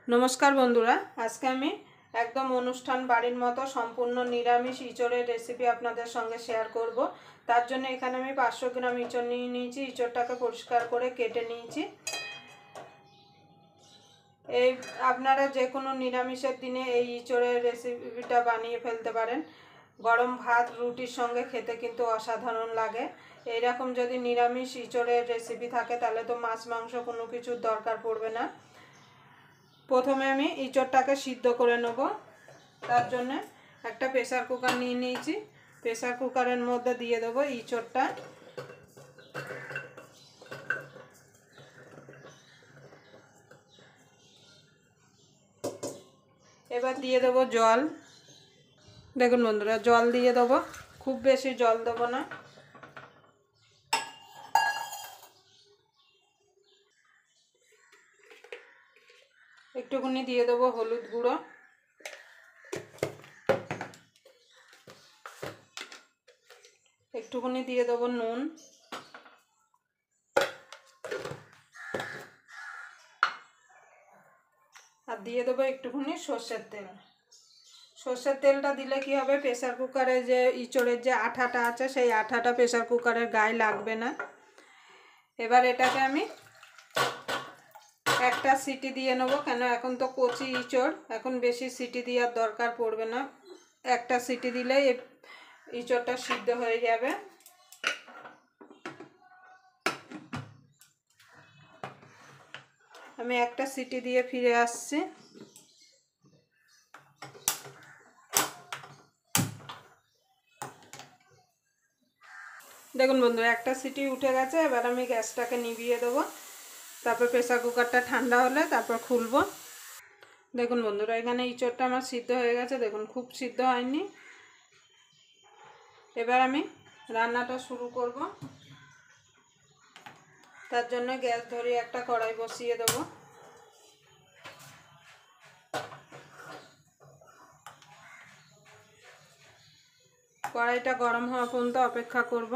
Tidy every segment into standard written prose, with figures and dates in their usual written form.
नमस्कार बंधुरा आज के आमी एकदम अनुष्ठान बाड़ीर मतो सम्पूर्ण निरामिष इचड़ेर रेसिपि आपनादेर संगे शेयर करब। तार जन्य एखाने आमी 500 ग्राम इचड़ निये निয়েছি। इचड़टाके परिष्कार करे केटे निয়েছি। এই আপনারা যে কোনো নিরামিষের দিনে এই ইচড়ের রেসিপিটা বানিয়ে ফেলতে পারেন। গরম ভাত রুটির সঙ্গে খেতে কিন্তু অসাধারণ লাগে। এই রকম যদি নিরামিষ ইচড়ের রেসিপি থাকে তাহলে তো মাছ মাংস কোনো কিছুর দরকার পড়বে না। প্রথমে আমি ইচড়টাকে সিদ্ধ করে নেব। তার জন্য একটা প্রেসার কুকার নিয়ে নিয়েছি। প্রেসার কুকারের মধ্যে দিয়ে দেব ইচড়টা। এবার দিয়ে দেব জল। দেখুন বন্ধুরা জল দিয়ে দেব, খুব বেশি জল দেব না। একটুখানি দিয়ে দেব হলুদ গুঁড়ো, একটুখানি দিয়ে দেব নুন, আর দিয়ে দেবো একটুখানি সর্ষের তেল। সর্ষের তেলটা দিলে কি হবে, প্রেসার কুকারে যে ইচড়ের যে আঠাটা আছে সেই আঠাটা প্রেসার কুকারের গায়ে লাগবে না। এবার এটাকে আমি একটা সিটি দিয়ে নেব, কেন এখন তো কচি ইচড়, এখন বেশি সিটি দেওয়ার দরকার পড়বে না। একটা সিটি দিলেই ইচড়টা সিদ্ধ হয়ে যাবে। আমি একটা সিটি দিয়ে ফিরে আসছি। দেখুন বন্ধুরা একটা সিটি উঠে গেছে। এবার আমি গ্যাসটাকে নিভিয়ে দেবো। তারপর প্রেসার কুকারটা ঠান্ডা হলে তারপর খুলবো। দেখুন বন্ধুরা এখানে ইচড়টা আমার সিদ্ধ হয়ে গেছে। দেখুন খুব সিদ্ধ হয়নি। এবার আমি রান্নাটা শুরু করব। তার জন্য গ্যাস ধরিয়ে একটা কড়াই বসিয়ে দেবো। কড়াইটা গরম হওয়া পর্যন্ত অপেক্ষা করব।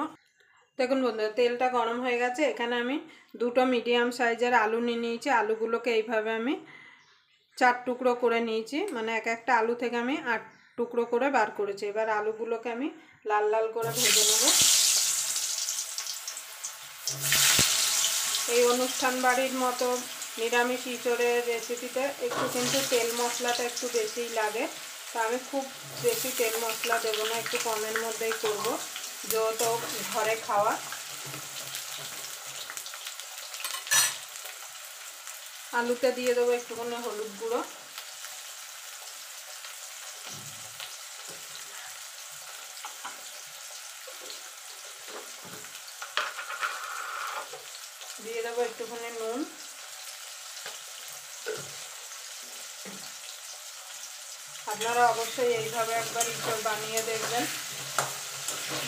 দেখুন বন্ধুরা তেলটা গরম হয়ে গেছে। এখানে আমি দুটো মিডিয়াম সাইজের আলু নিয়ে নিয়েছি। আলুগুলোকে এইভাবে আমি 4 টুকরো করে নিয়েছি, মানে এক একটা আলু থেকে আমি 8 টুকরো করে বার করেছি। এবার আলুগুলোকে আমি লাল লাল করে ভেজে নেব। এই অনুষ্ঠান বাড়ির মতো নিরামিষ ইচড়ের রেসিপিতে একটু কিন্তু তেল মশলাটা একটু বেশিই লাগে। তো আমি খুব বেশি তেল মশলা দেবো না, একটু কমের মধ্যেই করব, যেহেতু ঘরে খাওয়া। আলুতে দিয়ে দেবো একটুখানি হলুদ গুঁড়ো, দিয়ে দেবো একটুখানি নুন, আপনারা অবশ্যই এইভাবে একবার ইচড় বানিয়ে দেখবেন,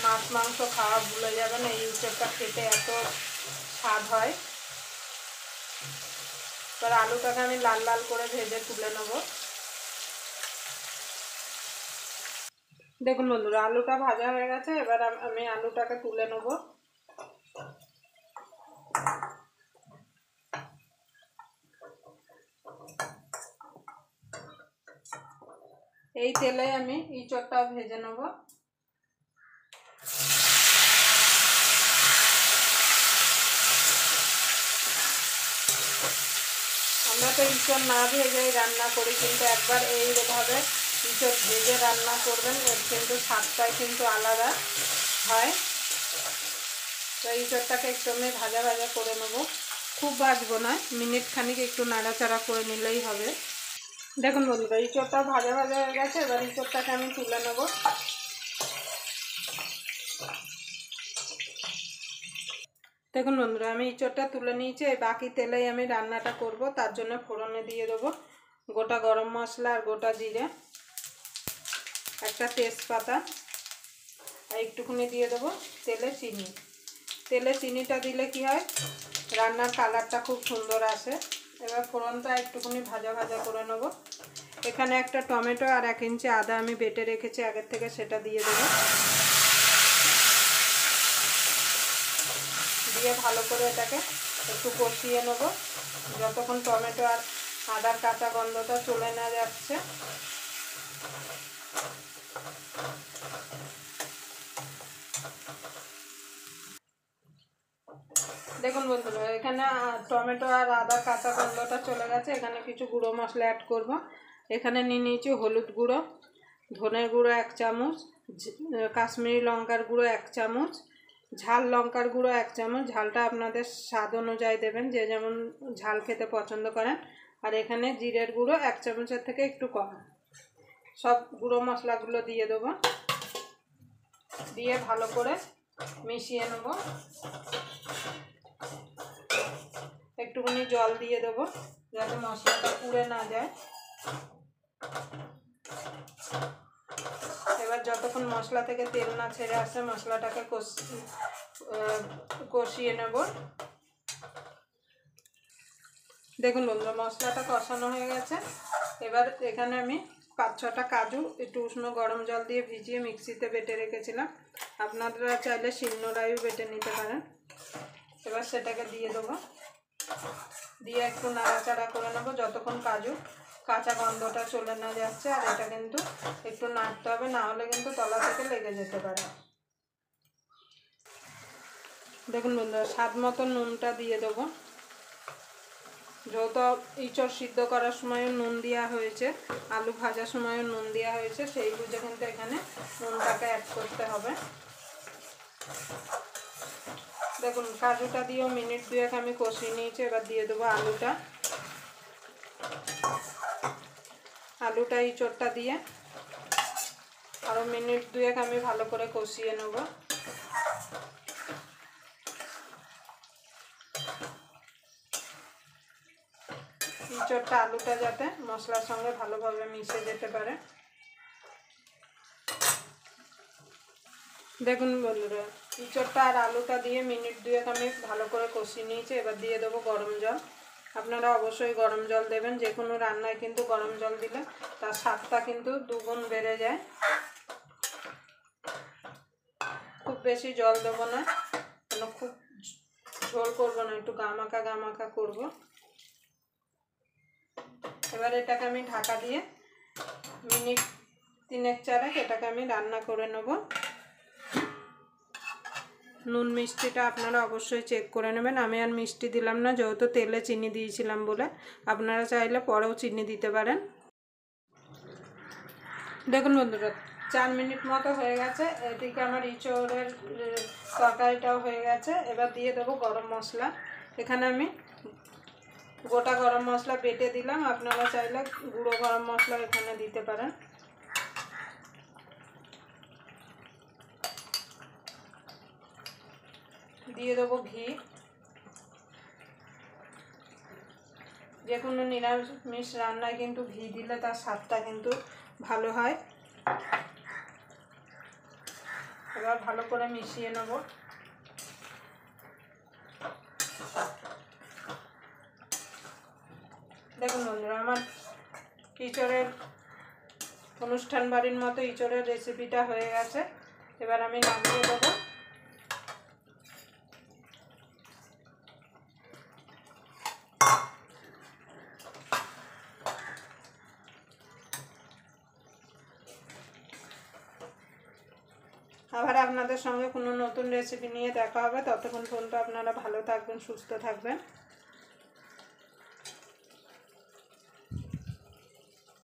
মাছ মাংস খাওয়া ভুলে যাবেন। এই ইচড়টা খেতে এত স্বাদ হয়। এবার আলুটাকে আমি লাল লাল করে ভেজে তুলে নেব। দেখুন বন্ধুরা আলুটা ভাজা হয়ে গেছে। এবার আমি আলুটাকে তুলে নেব। এই তেলে আমি ইচড়টা ভেজে নেব। আমরা তো ইচড় না ভেজেই রান্না করি, কিন্তু একবার এইভাবে ইচড় ভেজে রান্না করবেন, এর কিন্তু স্বাদটাই কিন্তু আলাদা হয়। তো ইচড়টাকে একটু আমি ভাজা ভাজা করে নেব, খুব ভাজবো না, মিনিট খানিক একটু নাড়াচাড়া করে নিলেই হবে। দেখুন বন্ধুরা ইচড়টা ভাজা ভাজা হয়ে গেছে। এবার ইচড়টাকে আমি তুলে নেব। দেখুন বন্ধুরা আমি ইচড়টা তুলে নিয়েছি। এই বাকি তেলেই আমি রান্নাটা করব। তার জন্য ফোড়নে দিয়ে দেবো গোটা গরম মশলা আর গোটা জিরে, একটা তেজপাতা, আর একটুখানি দিয়ে দেবো তেলে চিনি। তেলে চিনিটা দিলে কি হয়, রান্নার কালারটা খুব সুন্দর আসে। এবার ফোড়নটা একটুখানি ভাজা ভাজা করে নেব। এখানে একটা টমেটো আর 1 ইঞ্চি আদা আমি বেটে রেখেছি আগের থেকে, সেটা দিয়ে দেবো। দিয়ে ভালো করে এটাকে একটু কষিয়ে নেব যতক্ষণ টমেটো আর আদার কাঁচা গন্ধটা চলে না যাচ্ছে। দেখুন বন্ধুরা, এখানে টমেটো আর আদার কাঁচা গন্ধটা চলে গেছে। এখানে কিছু গুঁড়ো মশলা অ্যাড করব। এখানে নিয়ে নিয়েছি হলুদ গুঁড়ো, ধনের গুঁড়ো 1 চামচ, কাশ্মীরি লঙ্কার গুঁড়ো 1 চামচ, ঝাল লঙ্কার গুঁড়ো 1 চামচ। ঝালটা আপনাদের স্বাদ অনুযায়ী দেবেন, যে যেমন ঝাল খেতে পছন্দ করেন। আর এখানে জিরের গুঁড়ো 1 চামচের থেকে একটু কম। সব গুঁড়ো মশলাগুলো দিয়ে দেবো, দিয়ে ভালো করে মিশিয়ে নেব। একটুখানি জল দিয়ে দেবো যাতে মশলাটা পুড়ে না যায়। এবার যতক্ষণ মশলা থেকে তেল না ছেড়ে আসে মশলাটাকে কষিয়ে নেব। দেখুন বন্ধুরা, মশলাটা কষানো হয়ে গেছে। এবার এখানে আমি 5-6টা কাজু একটু উষ্ণ গরম জল দিয়ে ভিজিয়ে মিক্সিতে বেটে রেখেছিলাম। আপনারা চাইলে শিলনোড়ায়ও বেটে নিতে পারেন। এবার সেটাকে দিয়ে দেবো, দিয়ে একটু নাড়াচাড়া করে নেব যতক্ষণ কাজু কাঁচা গন্ধটা চলে না যাচ্ছে। আর এটা কিন্তু একটু নাড়তে হবে, না হলে কিন্তু তলা থেকে লেগে যেতে পারে। দেখুন বন্ধুরা, স্বাদ মতো নুনটা দিয়ে দেবো। যেহেতু ইঁচড় সিদ্ধ করার সময়ও নুন দেওয়া হয়েছে, আলু ভাজার সময়ও নুন দেওয়া হয়েছে, সেই বুঝে কিন্তু এখানে নুনটাকে অ্যাড করতে হবে। দেখুন কাজুটা দিয়েও মিনিট 2 আমি কষিয়ে নিয়েছি। এবার দিয়ে দেবো আলুটা ইঁচড়টা দিয়ে আরও মিনিট 2 আমি ভালো করে কষিয়ে নেব। ইঁচড়টা আলুটা যাতে মশলার সঙ্গে ভালোভাবে মিশে যেতে পারে। দেখুন বন্ধুরা, ইঁচড়টা আর আলুটা দিয়ে মিনিট 2 আমি ভালো করে কষিয়ে নিয়েছি। এবার দিয়ে দেবো গরম জল। আপনারা অবশ্যই গরম জল দেবেন। যে কোনো রান্নায় কিন্তু গরম জল দিলে তার স্বাদটা কিন্তু 2 গুণ বেড়ে যায়। খুব বেশি জল দেবো না, খুব ঝোল করবো না, একটু গামাখা করবো। এবার এটাকে আমি ঢাকা দিয়ে মিনিট 3-4 এটাকে আমি রান্না করে নেব। নুন মিষ্টিটা আপনারা অবশ্যই চেক করে নেবেন। আমি আর মিষ্টি দিলাম না, যেহেতু তেলে চিনি দিয়েছিলাম বলে। আপনারা চাইলে পরেও চিনি দিতে পারেন। দেখুন বন্ধুরা, 4 মিনিট মতো হয়ে গেছে। এদিকে আমার ইঁচড়ের তরকারিটাও হয়ে গেছে। এবার দিয়ে দেবো গরম মশলা। এখানে আমি গোটা গরম মশলা বেটে দিলাম, আপনারা চাইলে গুঁড়ো গরম মশলা এখানে দিতে পারেন। দিয়ে দেবো ঘি। যে কোনো নিরামিষ রান্নায় কিন্তু ঘি দিলে তার স্বাদটা কিন্তু ভালো হয়। এবার ভালো করে মিশিয়ে নেব। দেখুন বন্ধুরা, আমার ইঁচড়ের অনুষ্ঠান বাড়ির মতো ইঁচড়ের রেসিপিটা হয়ে গেছে। এবার আমি নামিয়ে দেবো। আবার আপনাদের সঙ্গে কোনো নতুন রেসিপি নিয়ে দেখা হবে। ততক্ষণ পর্যন্ত আপনারা ভালো থাকবেন, সুস্থ থাকবেন।